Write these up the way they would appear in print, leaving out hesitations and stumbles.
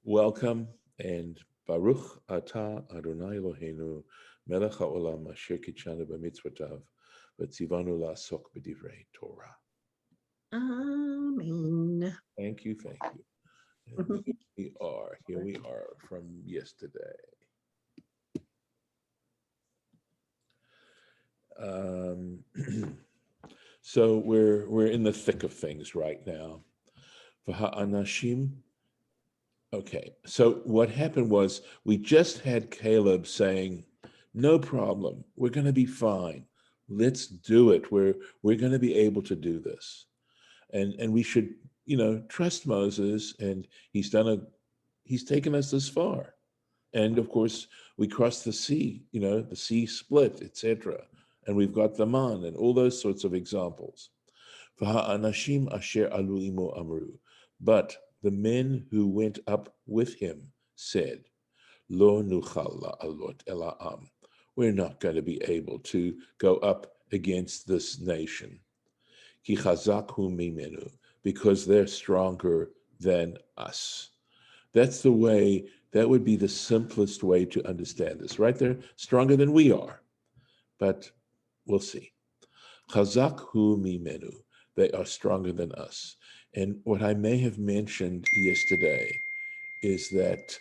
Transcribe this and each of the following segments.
Welcome and Baruch Atah Adonai Eloheinu Melech HaOlam Asher Kitshanu B'mitzvotav V'tzivanu La'asok B'divrei Torah. Amen. Thank you, thank you. And here we are from yesterday. So we're in the thick of things right now. V'ha'anashim. Okay, so what happened was we just had Caleb saying, "No problem, we're going to be fine. Let's do it. We're going to be able to do this, and we should, trust Moses. And he's taken us this far, and of course we crossed the sea. The sea split, etc. And we've got the man and all those sorts of examples. V'ha'anashim asher alu imo amru, but the men who went up with him said, Lo nuchal la'alot el ha'am. We're not going to be able to go up against this nation. Ki chazak hu mimenu, because they're stronger than us. That's the way, that would be the simplest way to understand this, right? They're stronger than we are, but we'll see. Chazak hu mimenu, they are stronger than us. And what I may have mentioned yesterday is that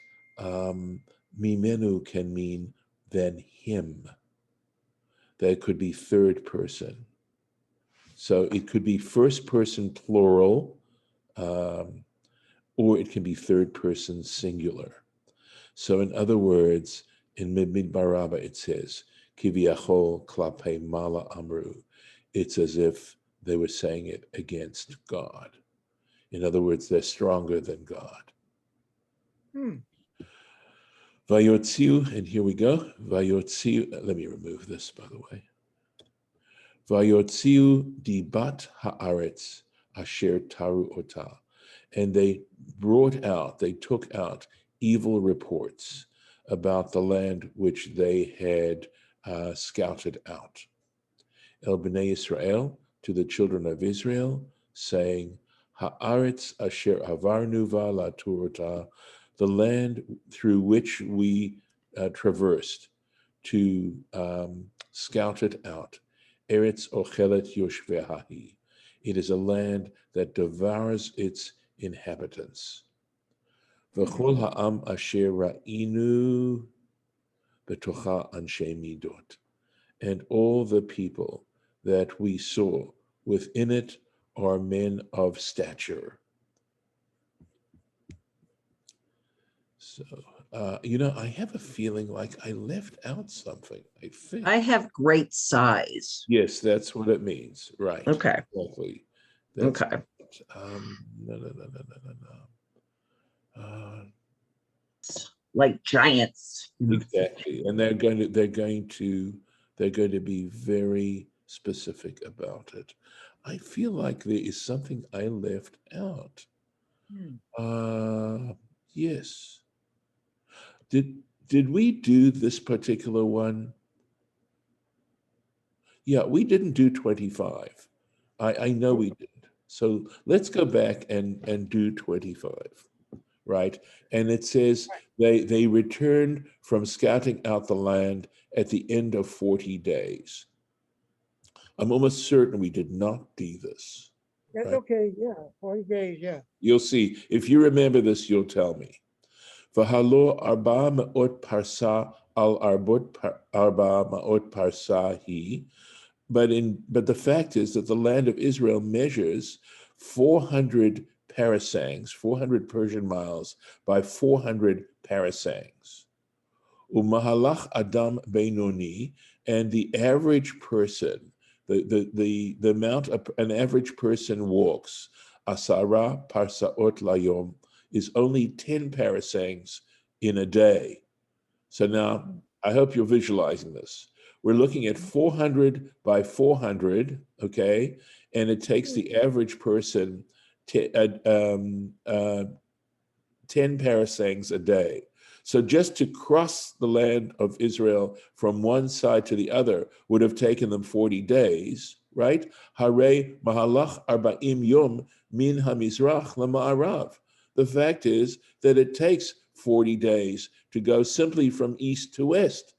mimenu can mean than him. That could be third person. So it could be first person plural, or it can be third person singular. So in other words, in Midbar Rabbah it says, Kiviyachol klape mala amru. It's as if they were saying it against God. In other words, they're stronger than God. Vayotziu, and here we go. Vayotziu, let me remove this, by the way. Vayotziu dibat haaretz asher taru ota. And they took out evil reports about the land which they had scouted out. El b'nei Israel, to the children of Israel, saying, Haaretz asher avarnu va la'turota, the land through which we traversed to scout it out. Eretz ochelet yoshvehahi. It is a land that devours its inhabitants. V'chol ha'am asher ra'inu betocha anshe midot. And all the people that we saw within it are men of stature. So, I have a feeling like I left out something, I think. I have great size. Yes, that's what it means. Right. Okay. Exactly. Okay. No. Like giants. Exactly. And they're going to be very specific about it. I feel like there is something I left out. Yes. Did we do this particular one? Yeah, we didn't do 25. I know we didn't. So let's go back and do 25, right? And it says they returned from scouting out the land at the end of 40 days. I'm almost certain we did not do this. That's right? okay. Yeah, 40 days. Yeah. You'll see. If you remember this, you'll tell me. V'halo arba ma'ot parsa al arba ma'ot parsa he. But the fact is that the land of Israel measures 400 parasangs, 400 Persian miles by 400 parasangs. Umahalach adam beinoni, and the average person, the amount an average person walks, asara parsaot layom, is only 10 parasangs in a day. So now, I hope you're visualizing this. We're looking at 400 by 400, okay? And it takes the average person 10 parasangs a day. So just to cross the land of Israel from one side to the other would have taken them 40 days, right? Hare mahalach arba'im yom min hamizrach lama'arav. The fact is that it takes 40 days to go simply from east to west.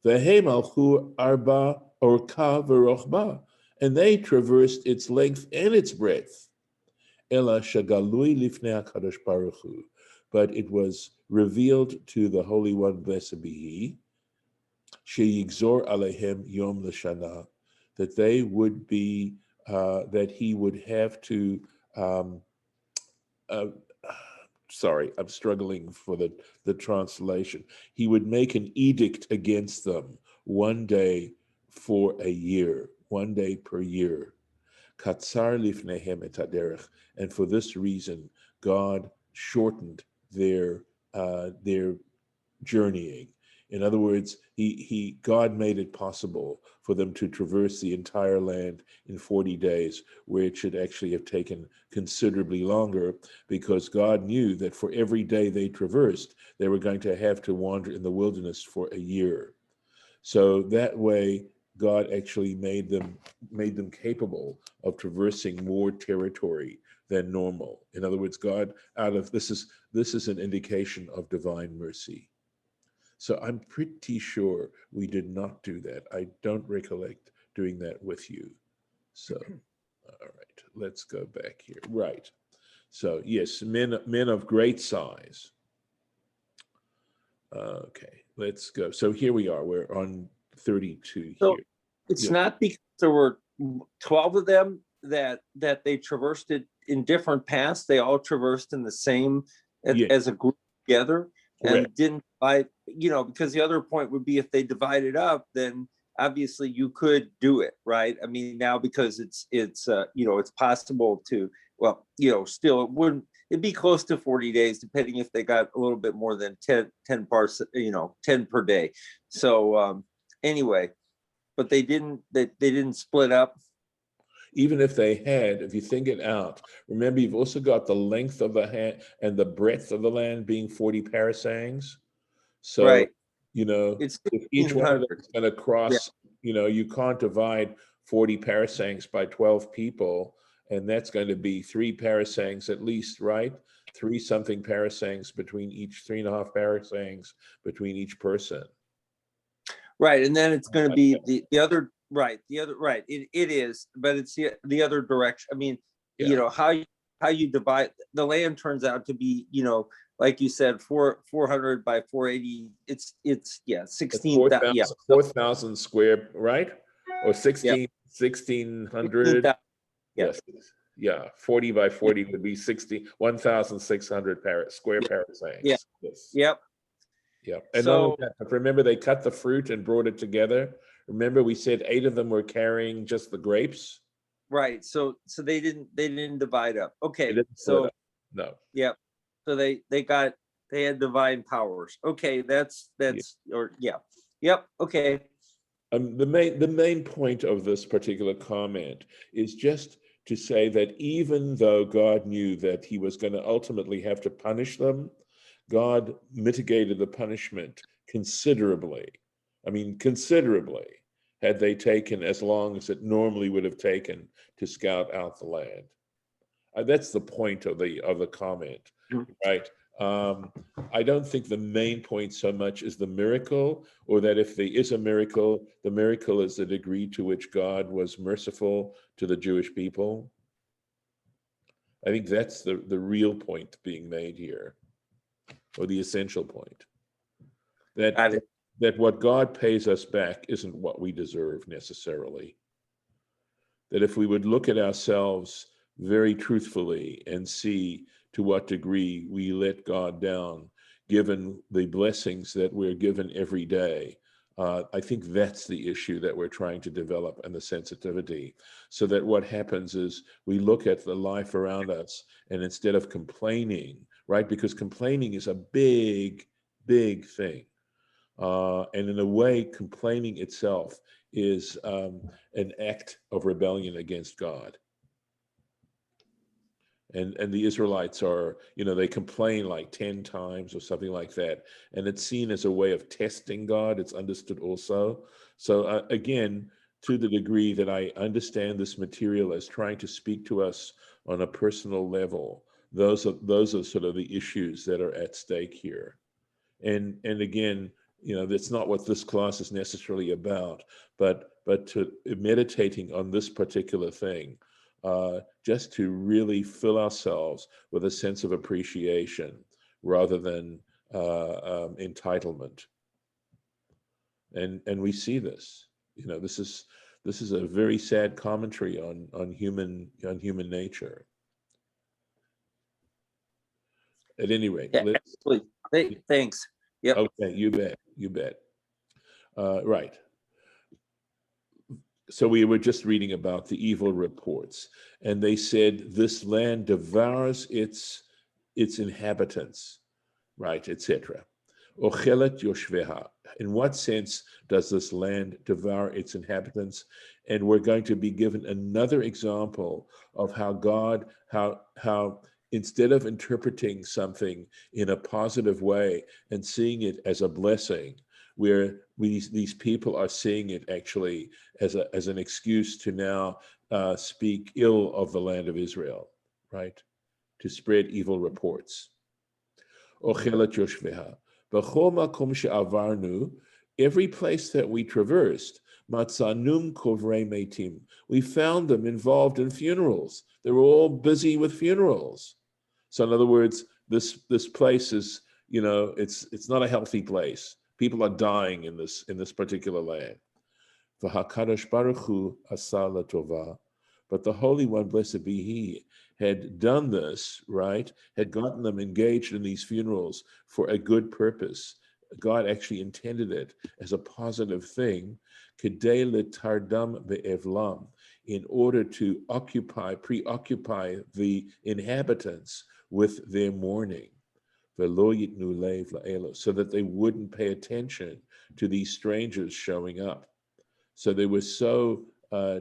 V'hem alchu arba orka v'rochba, and they traversed its length and its breadth. Ela shagalui lifnei HaKadosh Baruch Hu, but it was revealed to the Holy One, blessed be He, sheyigzor alehem yom l'shana, that they would be, that He would have to, uh, sorry, I'm struggling for the translation. He would make an edict against them one day for a year, one day per year. Katsar lifnehem et haderech, and for this reason, God shortened their journeying. In other words, God made it possible for them to traverse the entire land in 40 days, where it should actually have taken considerably longer, because God knew that for every day they traversed, they were going to have to wander in the wilderness for a year. So that way, God actually made them capable of traversing more territory than normal. In other words, God, this is an indication of divine mercy. So I'm pretty sure we did not do that. I don't recollect doing that with you. So, all right, let's go back here. Right. So yes, men of great size. Okay, let's go. So here we are. We're on 32 So here. it's Yeah. not because there were 12 of them that they traversed it in different paths. They all traversed in the same Yeah. as a group together. Correct. And didn't divide, because the other point would be if they divided up, then obviously you could do it, right? I mean, now because it's possible to, still it'd be close to 40 days, depending if they got a little bit more than 10 parts, 10 per day. So anyway, but they didn't split up. Even if they had, if you think it out, remember you've also got the length of the hand and the breadth of the land being 40 parasangs. So, Right. if It's each one of them 1,500. is going to cross, you can't divide 40 parasangs by 12 people, and that's going to be 3 parasangs at least, right? 3 something parasangs between each, 3.5 parasangs between each person. Right, and then it's going to be the other. Right, it is, but it's the other direction. I mean, how you divide the land turns out to be, like you said, 400 by 480. It's 16,000. Yeah, 4,000 square, right? Or 1,600. Yes. Yeah, 40 by 40 would be 1,600 square parasangs. Yeah. Yes. Yep. Yep. And so, remember, they cut the fruit and brought it together. Remember, we said 8 of them were carrying just the grapes. Right. So they didn't divide up. Okay. They didn't split up. No. Yep. So they had divine powers. Okay. That's Yep. Okay. The main point of this particular comment is just to say that even though God knew that He was going to ultimately have to punish them, God mitigated the punishment considerably. I mean, considerably, had they taken as long as it normally would have taken to scout out the land. That's the point of the comment, right? I don't think the main point so much is the miracle, or that if there is a miracle, the miracle is the degree to which God was merciful to the Jewish people. I think that's the real point being made here, or the essential point. That what God pays us back isn't what we deserve necessarily. That if we would look at ourselves very truthfully and see to what degree we let God down, given the blessings that we're given every day, I think that's the issue that we're trying to develop, and the sensitivity, so that what happens is we look at the life around us, and instead of complaining, right, because complaining is a big, big thing. And in a way, complaining itself is an act of rebellion against God. And the Israelites are, they complain like 10 times or something like that. And it's seen as a way of testing God. It's understood also. So again, to the degree that I understand this material as trying to speak to us on a personal level, those are sort of the issues that are at stake here. And again, that's not what this class is necessarily about, but to meditating on this particular thing, just to really fill ourselves with a sense of appreciation rather than entitlement. And we see this. This is a very sad commentary on human nature. At any rate, Yeah, absolutely. Thanks. Yep. Okay, you bet. Right. So we were just reading about the evil reports, and they said this land devours its inhabitants, right, etc. Ochelet yoshveha. In what sense does this land devour its inhabitants? And we're going to be given another example of how God, how instead of interpreting something in a positive way and seeing it as a blessing, where these people are seeing it actually as an excuse to now speak ill of the land of Israel, right? To spread evil reports. Ochelet yoshveha. B'chol makom she'avarnu, every place that we traversed, matzanum kovrei metim, we found them involved in funerals. They were all busy with funerals. So in other words, this place is, it's not a healthy place. People are dying in this particular land. V'hakadosh baruch hu asa latova, but the Holy One, blessed be He, had done this, right? Had gotten them engaged in these funerals for a good purpose. God actually intended it as a positive thing, kedei letardam be'evlam, in order to preoccupy the inhabitants with their mourning, velo yitnu lev la'elo, so that they wouldn't pay attention to these strangers showing up. So they were so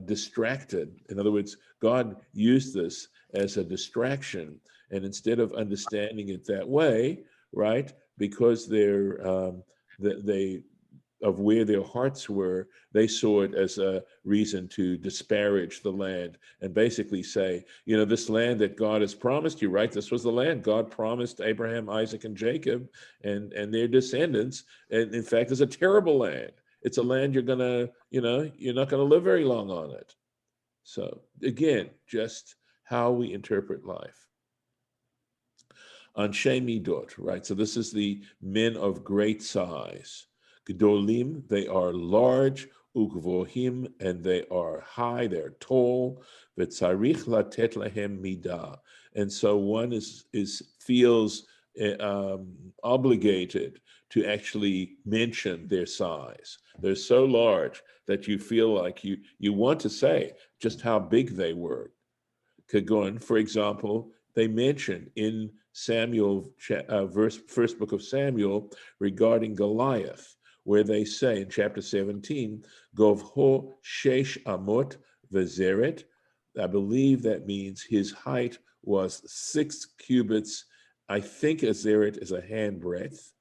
distracted. In other words, God used this as a distraction, and instead of understanding it that way, right, because they of where their hearts were, they saw it as a reason to disparage the land and basically say, this land that God has promised you, right? This was the land God promised Abraham, Isaac, and Jacob and their descendants. And in fact, it's a terrible land. It's a land you're not gonna live very long on it. So again, just how we interpret life. Anshe midot, right? So this is the men of great size. Gdolim, they are large. Ugvohim, and they are high, they're tall. V'tzarich latet lahem midah, and so one feels obligated to actually mention their size. They're so large that you feel like you want to say just how big they were. Kagon, for example, they mention in Samuel, first book of Samuel, regarding Goliath, where they say in chapter 17, Govho shesh amot vezeret. I believe that means his height was 6 cubits. I think a zeret is a handbreadth.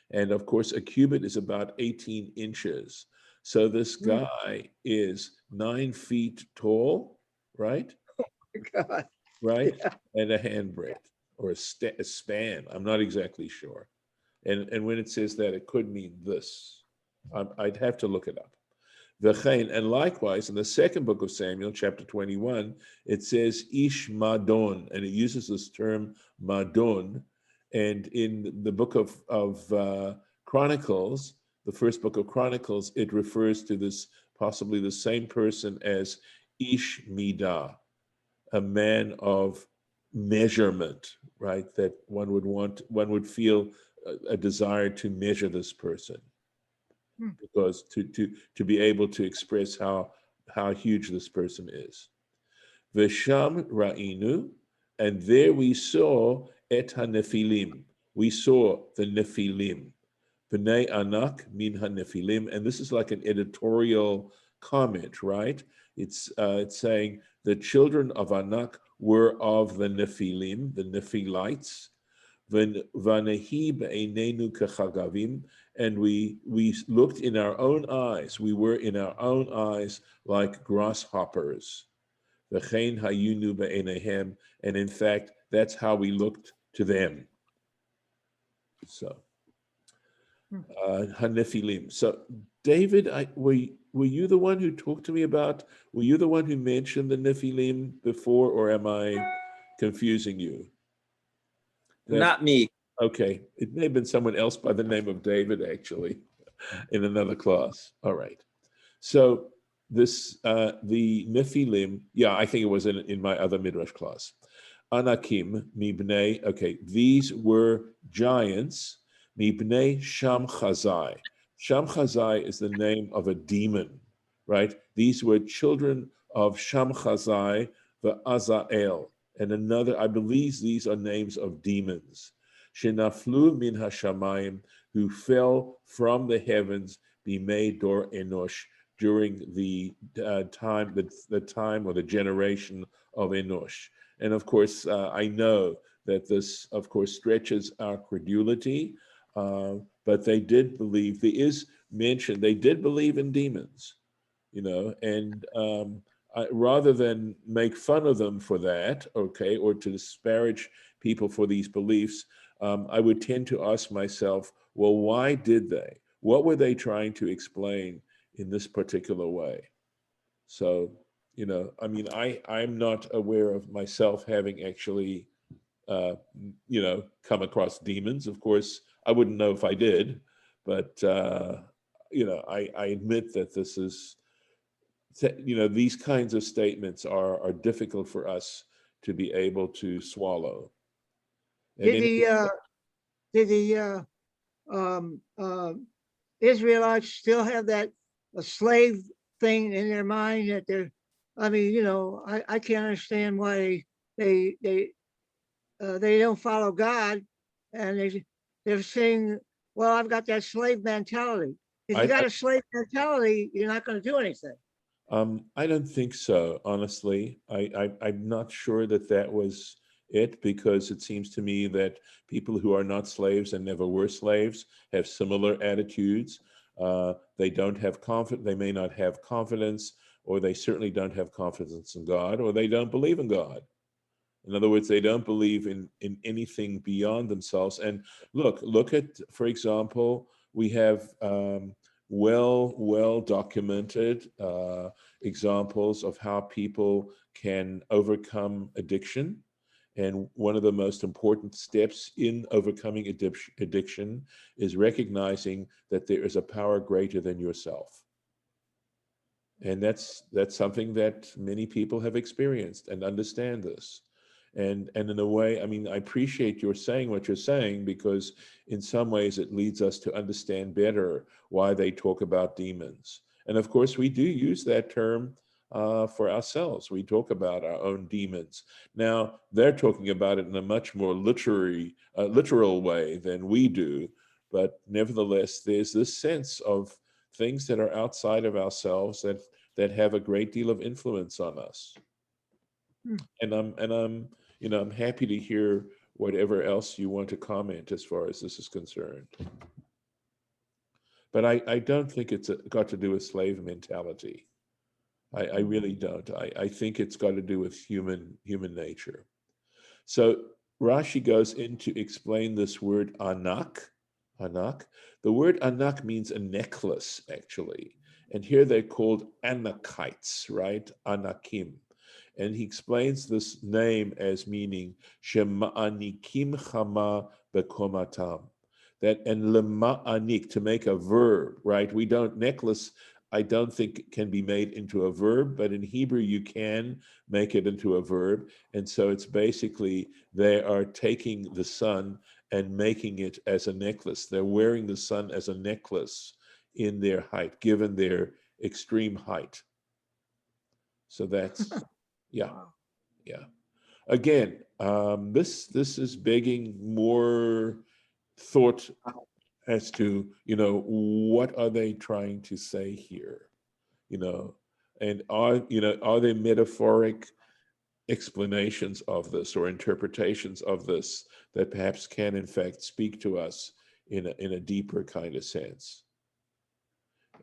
And of course, a cubit is about 18 inches. So this guy is 9 feet tall, right? God. Right? Yeah. And a handbreadth or a span. I'm not exactly sure. And when it says that, it could mean this. I'd have to look it up. And likewise, in the second book of Samuel, chapter 21, it says Ish Madon, and it uses this term Madon. And in the book of Chronicles, the first book of Chronicles, it refers to this, possibly the same person as Ish Midah, a man of measurement, right? That one would feel a desire to measure this person, because to be able to express how huge this person is. Vesham ra'inu, and there we saw et ha-nephilim. We saw the Nephilim. B'nai anak min ha-nephilim, and this is like an editorial comment, right? It's saying the children of Anak were of the Nephilim, the Nephilites. V'nehi b'einenu kechagavim, and we looked in our own eyes. We were in our own eyes like grasshoppers. V'chein hayunu be'enehem, and in fact, that's how we looked to them. So, Hanephilim. So, David, were you the one who talked to me about? Were you the one who mentioned the Nephilim before, or am I confusing you? Not me. Okay, it may have been someone else by the name of David, actually, in another class. All right. So this the Nephilim, yeah, I think it was in my other midrash class. Anakim mibnei. Okay, these were giants. Mibnei Sham Chazai. Sham Chazai is the name of a demon, right? These were children of Sham Chazai, the Azael, and another. I believe these are names of demons. Shenaflu min hashamayim, who fell from the heavens, bimei dor enosh, during the time, the time or the generation of Enosh. And of course, I know that this, of course, stretches our credulity, but they did believe, there is mention, they did believe in demons, and rather than make fun of them for that, okay, or to disparage people for these beliefs, I would tend to ask myself, well, why did they? What were they trying to explain in this particular way? So, I mean, I'm not aware of myself having actually, come across demons. Of course, I wouldn't know if I did, but, I admit that this is, these kinds of statements are difficult for us to be able to swallow. And Did the Israelites still have that a slave thing in their mind that they're? I mean, I can't understand why they don't follow God, and they're saying, "Well, I've got that slave mentality." If you got a slave mentality, you're not going to do anything. I don't think so, honestly. I'm not sure that was it, because it seems to me that people who are not slaves and never were slaves have similar attitudes. They don't have they may not have confidence, or they certainly don't have confidence in God, or they don't believe in God. In other words, they don't believe in anything beyond themselves. And look at, for example, we have well documented examples of how people can overcome addiction. And one of the most important steps in overcoming addiction is recognizing that there is a power greater than yourself. And that's something that many people have experienced and understand this. And in a way, I mean, I appreciate your saying what you're saying, because in some ways it leads us to understand better why they talk about demons. And of course, we do use that term for ourselves. We talk about our own demons. Now, they're talking about it in a much more literal way than we do. But nevertheless, there's this sense of things that are outside of ourselves that have a great deal of influence on us. And I'm happy to hear whatever else you want to comment as far as this is concerned. But I don't think it's got to do with slave mentality. I really don't. I think it's got to do with human nature. So Rashi goes in to explain this word anak. Anak. The word anak means a necklace, actually. And here they're called anakites, right? Anakim. And he explains this name as meaning shema'anikim chama bekomatam. That, and lema'anik, to make a verb, right? We don't, necklace, I don't think can be made into a verb, but in Hebrew you can make it into a verb. And so it's basically, they are taking the sun and making it as a necklace. They're wearing the sun as a necklace in their height, given their extreme height. So that's, yeah. Again, this is begging more thought as to, what are they trying to say here? And are there metaphoric explanations of this or interpretations of this that perhaps can in fact speak to us in a deeper kind of sense?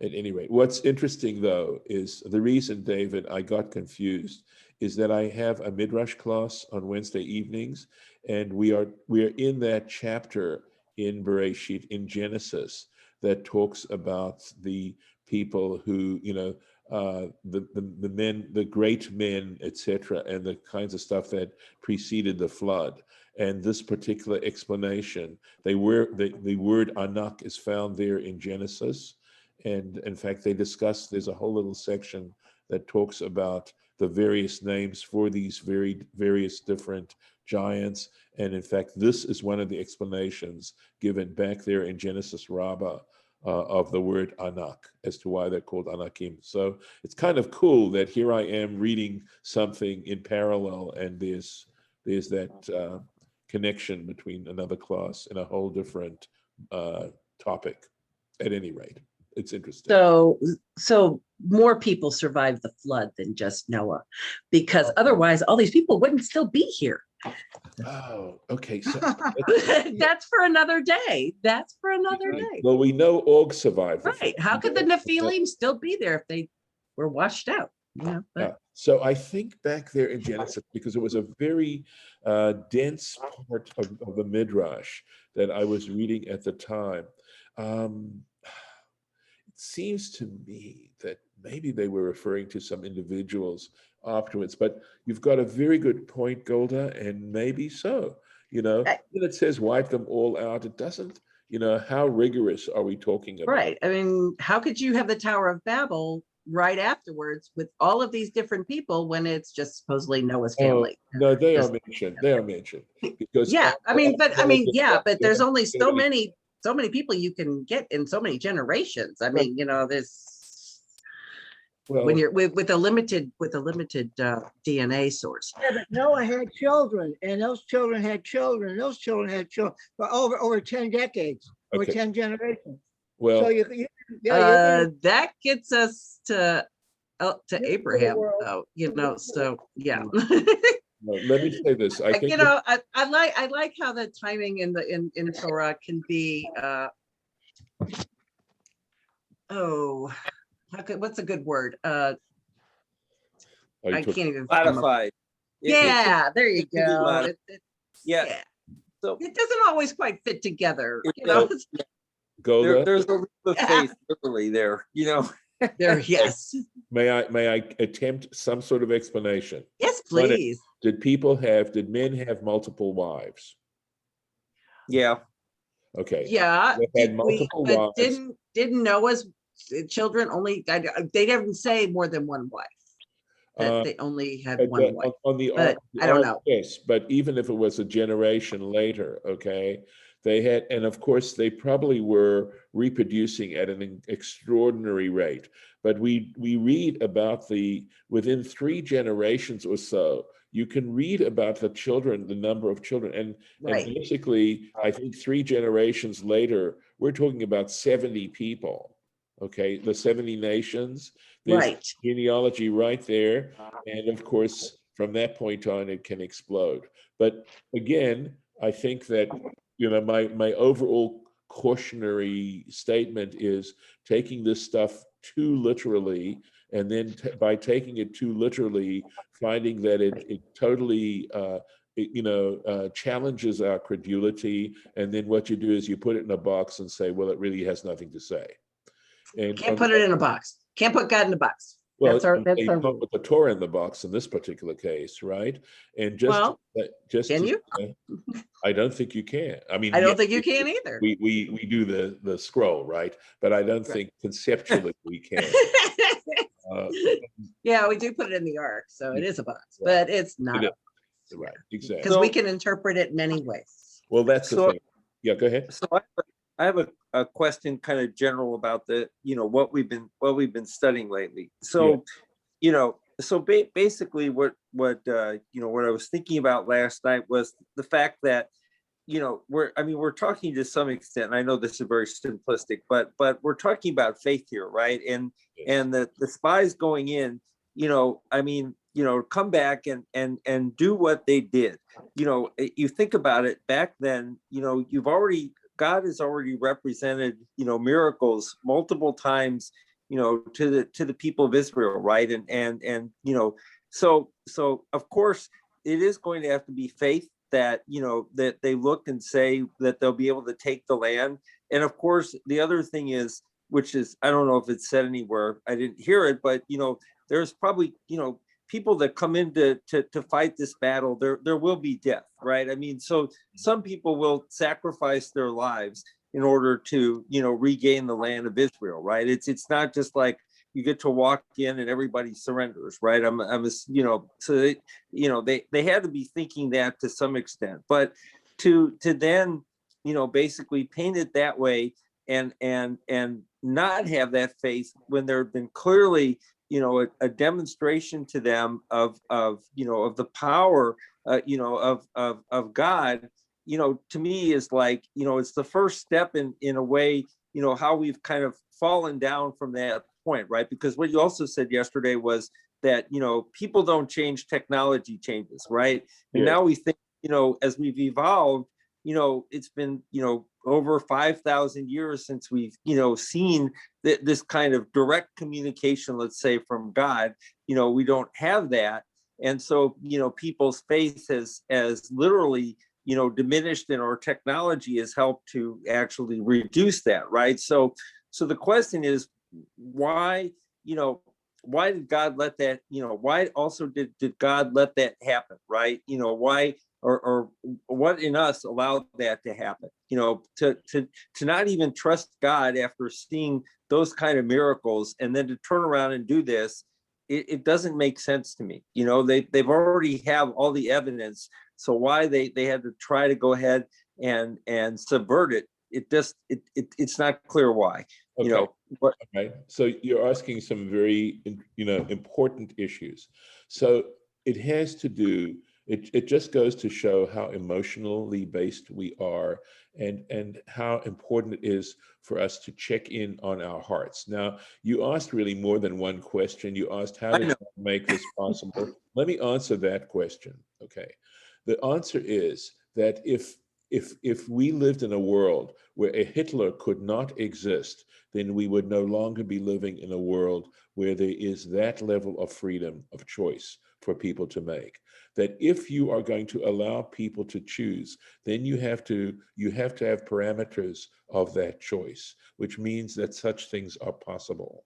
At any rate, what's interesting though is the reason, David, I got confused is that I have a midrash class on Wednesday evenings, and we are in that chapter in Bereshit, in Genesis, that talks about the people who, the men, the great men, etc., and the kinds of stuff that preceded the flood. And this particular explanation, the word Anak is found there in Genesis. And in fact, there's a whole little section that talks about the various names for these various different giants. And in fact, this is one of the explanations given back there in Genesis Rabbah of the word Anak, as to why they're called Anakim. So it's kind of cool that here I am reading something in parallel, and there's that connection between another class and a whole different topic. At any rate, it's interesting. So more people survived the flood than just Noah, because otherwise all these people wouldn't still be here. Oh, okay. So That's for another day. That's for another day. well, we know Og survived. Right. How could the Nephilim still be there if they were washed out? Yeah. But So I think back there in Genesis, because it was a very dense part of the Midrash that I was reading at the time. It seems to me that maybe they were referring to some individuals afterwards, but you've got a very good point, Golda, and maybe so. When it says wipe them all out, it doesn't, how rigorous are we talking about? right. I mean, how could you have the Tower of Babel right afterwards with all of these different people when it's just supposedly Noah's family? No, they Just- are mentioned. They are mentioned because Yeah, but there's only so many people you can get in so many generations. I mean, there's when you're with a limited DNA source. Yeah, but Noah had children, and those children had children, and those children had children for over 10 decades, over Okay. 10 generations. Well, So That gets us to Abraham, world. though, so yeah. no, let me say this. I think I like how the timing in Torah can be what's a good word? I can't even come up- Modified. Yeah, there you it can be go. modified. Yeah. Yeah. So It doesn't always quite fit together. Golda, there's a leap of faith literally there, There, yes. may I attempt some sort of explanation? Yes, please. Did men have multiple wives? Yeah. Okay. Yeah. They had multiple But wives. didn't Noah's children only, they didn't say more than one wife. That they only had one wife. On the But ark, I don't know. Yes, but even if it was a generation later, okay, they had, and of course they probably were reproducing at an extraordinary rate. But we read about within 3 generations or so, you can read about the number of children, and Right. basically, I think 3 generations later, we're talking about 70 people. Okay, the 70 nations. There's Right. genealogy right there, and of course, from that point on, it can explode. But again, I think that my overall cautionary statement is taking this stuff too literally, and then by taking it too literally, finding that it totally challenges our credulity, and then what you do is you put it in a box and say, well, it really has nothing to say. And Can't put it in a box. Can't put God in a box. well, That's our you rule. put the Torah in the box in this particular case, right? And Can you? I don't think you can. I mean, I don't yes, think you can either. we do the scroll, right? But I don't think conceptually we can. Yeah, we do put it in the ark, so it is a box, Right. but it's not It a box. Right, exactly. Because we can interpret it many ways. Well, that's the So- thing. Yeah, go ahead. So I have a question kind of general about what we've been studying lately. So, basically what I was thinking about last night was the fact that, we're talking to some extent, and I know this is very simplistic, but we're talking about faith here, right? And the spies going in, come back and do what they did. You think about it back then, you've already God has already represented, miracles multiple times, to the people of Israel, right? And so of course it is going to have to be faith that that they look and say that they'll be able to take the land. And of course the other thing is, which is, I don't know if it's said anywhere, I didn't hear it, but there's probably people that come in to fight this battle. There will be death, right? I mean, so some people will sacrifice their lives in order to regain the land of Israel, right? It's not just like you get to walk in and everybody surrenders, right? So they had to be thinking that to some extent, but to then basically paint it that way and not have that faith when there have been clearly a demonstration to them of the power of God, to me is like, it's the first step in a way, how we've kind of fallen down from that point, right? Because what you also said yesterday was that people don't change, technology changes, right? And now we think, as we've evolved, it's been over 5,000 years since we've seen this kind of direct communication, let's say, from God. We don't have that, and so people's faith has literally diminished, and our technology has helped to actually reduce that, right? So the question is, why why did God let that, why also did God let that happen, right? Why or what in us allowed that to happen, to not even trust God after seeing those kind of miracles, and then to turn around and do this. It doesn't make sense to me. They've already have all the evidence, so why they had to try to go ahead and subvert it? It's not clear why. Okay. Okay. So you're asking some very important issues. So it has to do, it just goes to show how emotionally based we are, and how important it is for us to check in on our hearts. Now, you asked really more than one question. You asked, how did God make this possible? Let me answer that question. Okay. The answer is that if we lived in a world where a Hitler could not exist, then we would no longer be living in a world where there is that level of freedom of choice for people to make. That if you are going to allow people to choose, then you have to have parameters of that choice, which means that such things are possible.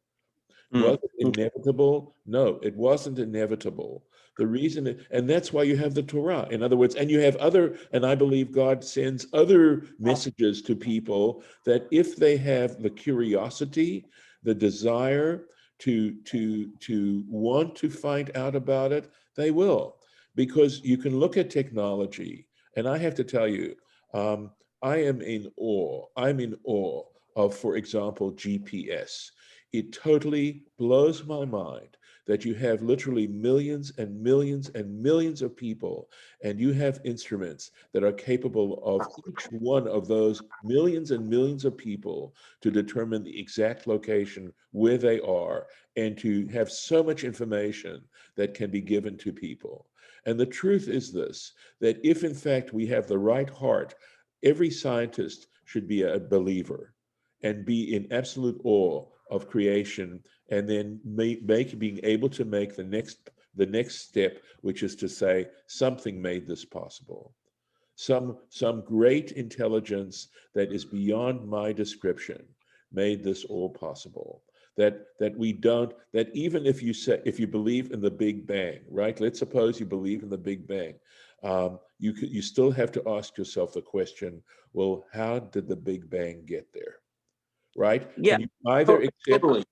Was it inevitable? No, it wasn't inevitable. The reason, and that's why you have the Torah. In other words, and you have other, and I believe God sends other messages to people that if they have the curiosity, the desire to want to find out about it, they will. Because you can look at technology, and I have to tell you, I am in awe. I'm in awe of, for example, GPS. It totally blows my mind that you have literally millions and millions and millions of people, and you have instruments that are capable of each one of those millions and millions of people to determine the exact location where they are, and to have so much information that can be given to people. And the truth is this, that if in fact we have the right heart, every scientist should be a believer and be in absolute awe of creation, and then being able to make the next step, which is to say, something made this possible. Some great intelligence that is beyond my description made this all possible. That even if you believe in the Big Bang, right? Let's suppose you believe in the Big Bang. You still have to ask yourself the question, well, how did the Big Bang get there? Right? Yeah. And you either Totally.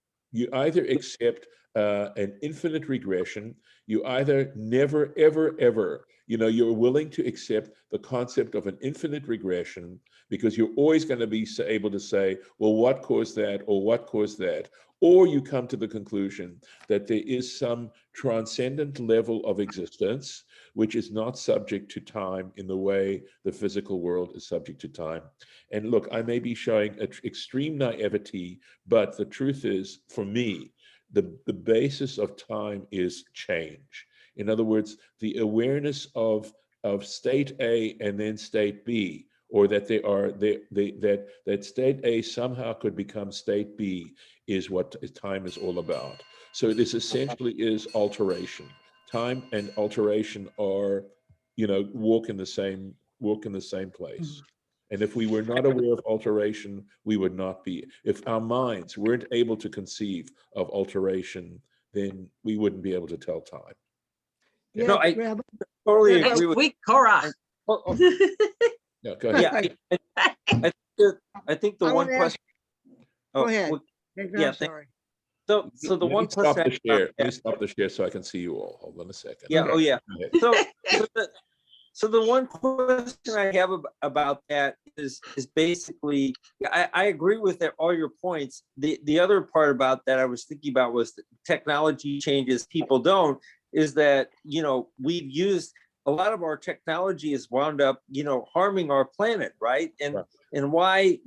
accept an infinite regression, you either never, ever, ever, you're willing to accept the concept of an infinite regression, because you're always going to be able to say, well, what caused that, or what caused that? Or you come to the conclusion that there is some transcendent level of existence which is not subject to time in the way the physical world is subject to time. And look, I may be showing extreme naivety, but the truth is, for me, the basis of time is change. In other words, the awareness of state A and then state B or that that state A somehow could become state B is what time is all about. So this essentially is alteration. Time and alteration are, walk in the same place. And if we were not aware of alteration, we would not be. If our minds weren't able to conceive of alteration, then we wouldn't be able to tell time. Yeah, No, I Rabbi, totally Next agree with. week, Korach. Oh, oh, No, go ahead. yeah, I think the I one wanna ask- question. Go Oh, ahead. well, David, yeah, I'm sorry. so the Let one me stop question. the share. Let me stop the share so I can see you all. Hold on a second. Yeah. Okay. Oh, yeah. Go ahead. So the one question I have about that is basically, I agree with all your points. The other part about that I was thinking about was that technology changes, people don't, is that, we've used a lot of our technology has wound up, harming our planet, right? And Right. and why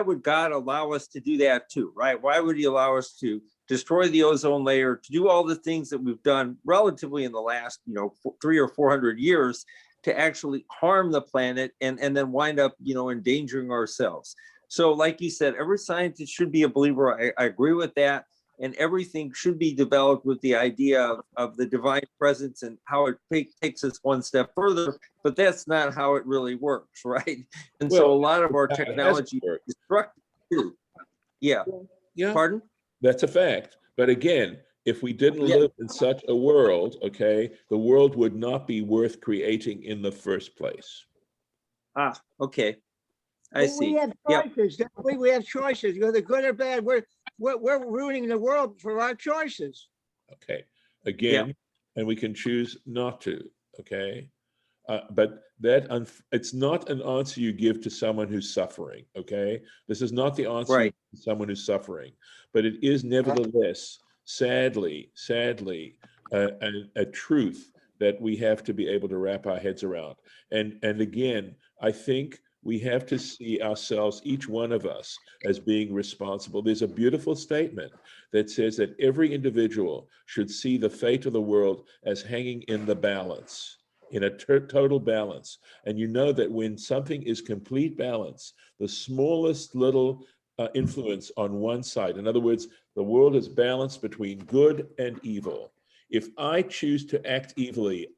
would God allow us to do that too, right? Why would he allow us to destroy the ozone layer, to do all the things that we've done relatively in the last, 300 or 400 years to actually harm the planet and then wind up, endangering ourselves? So like you said, every scientist should be a believer. I agree with that. And everything should be developed with the idea of the divine presence and how it takes us one step further. But that's not how it really works, right? And so a lot of our it hasn't technology worked. is destructive too. Yeah. Yeah, Pardon? that's a fact. But again, if we didn't Yeah. live in such a world, okay, the world would not be worth creating in the first place. Ah, okay. I We see. have Yep. choices. We have choices, whether good or bad. We're ruining the world for our choices. Okay, again, and we can choose not to. Okay, but it's not an answer you give to someone who's suffering. Okay, this is not the answer you Right. give to someone who's suffering, but it is nevertheless, sadly, a truth that we have to be able to wrap our heads around. And again, I think we have to see ourselves, each one of us, as being responsible. There's a beautiful statement that says that every individual should see the fate of the world as hanging in the balance, in a total balance. And you know that when something is complete balance, the smallest little influence on one side, in other words, the world is balanced between good and evil. If I choose to act evilly,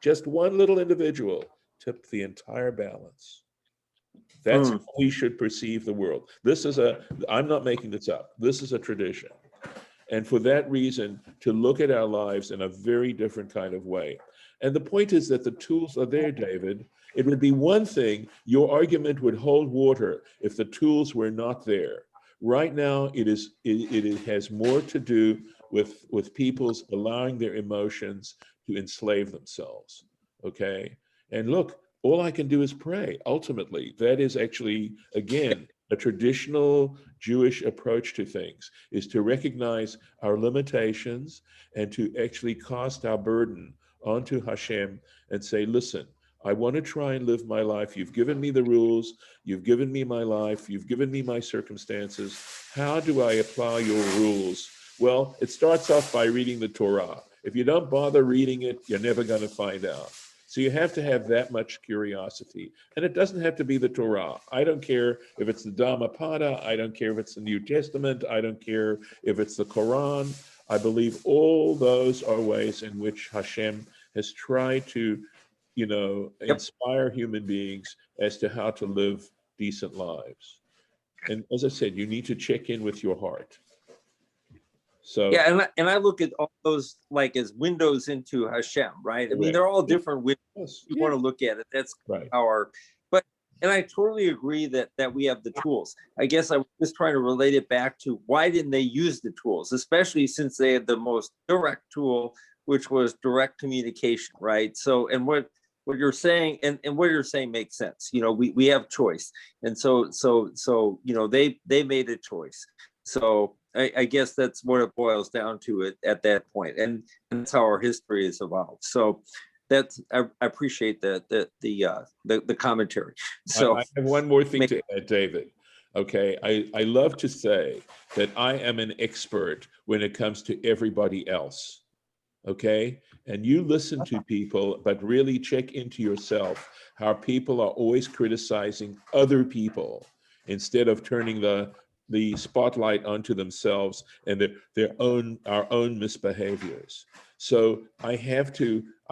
just one little individual, tip the entire balance. That's how we should perceive the world. I'm not making this up. This is a tradition. And for that reason, to look at our lives in a very different kind of way. And the point is that the tools are there, David. It would be one thing, your argument would hold water if the tools were not there. Right now, it has more to do with people's allowing their emotions to enslave themselves. Okay? And look, all I can do is pray. Ultimately, that is actually, again, a traditional Jewish approach to things, is to recognize our limitations and to actually cast our burden onto Hashem and say, listen, I want to try and live my life. You've given me the rules. You've given me my life. You've given me my circumstances. How do I apply your rules? Well, it starts off by reading the Torah. If you don't bother reading it, you're never going to find out. So you have to have that much curiosity. And it doesn't have to be the Torah. I don't care if it's the Dhammapada. I don't care if it's the New Testament. I don't care if it's the Quran. I believe all those are ways in which Hashem has tried to, inspire human beings as to how to live decent lives. And as I said, you need to check in with your heart. So Yeah, and I look at all those like as windows into Hashem, right? I mean, they're all different windows. yes, You want to look at it. That's right. And I totally agree that we have the tools. I guess I was just trying to relate it back to why didn't they use the tools, especially since they had the most direct tool, which was direct communication, right? So, and what you're saying, and what you're saying makes sense. We have choice, and so they made a choice. So I guess that's what it boils down to at that point, and that's how our history has evolved. So I appreciate the commentary. So I have one more thing to add, David. Okay, I love to say that I am an expert when it comes to everybody else. Okay, and you listen to people, but really check into yourself how people are always criticizing other people instead of turning the spotlight onto themselves and our own misbehaviors. So I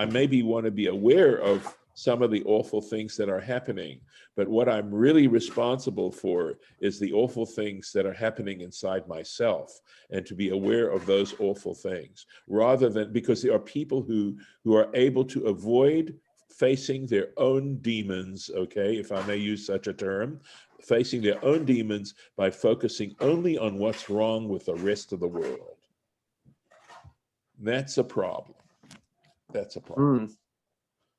maybe want to be aware of some of the awful things that are happening, but what I'm really responsible for is the awful things that are happening inside myself, and to be aware of those awful things, rather than, because there are people who are able to avoid facing their own demons, okay, if I may use such a term, facing their own demons by focusing only on what's wrong with the rest of the world. That's a problem. That's a problem.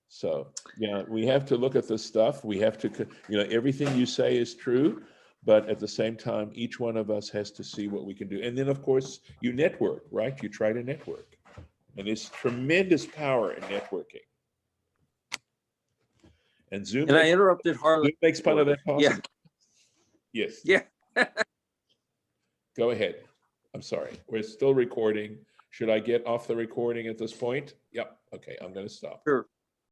So, yeah, we have to look at this stuff. We have to, everything you say is true, but at the same time, each one of us has to see what we can do. And then, of course, you network, right? You try to network. And there's tremendous power in networking. And Zoom. And I interrupted Harlan. Zoom makes fun of that possible. Yeah. Yes. Yeah. Go ahead. I'm sorry. We're still recording. Should I get off the recording at this point? Yep. Okay, I'm going to stop. Sure.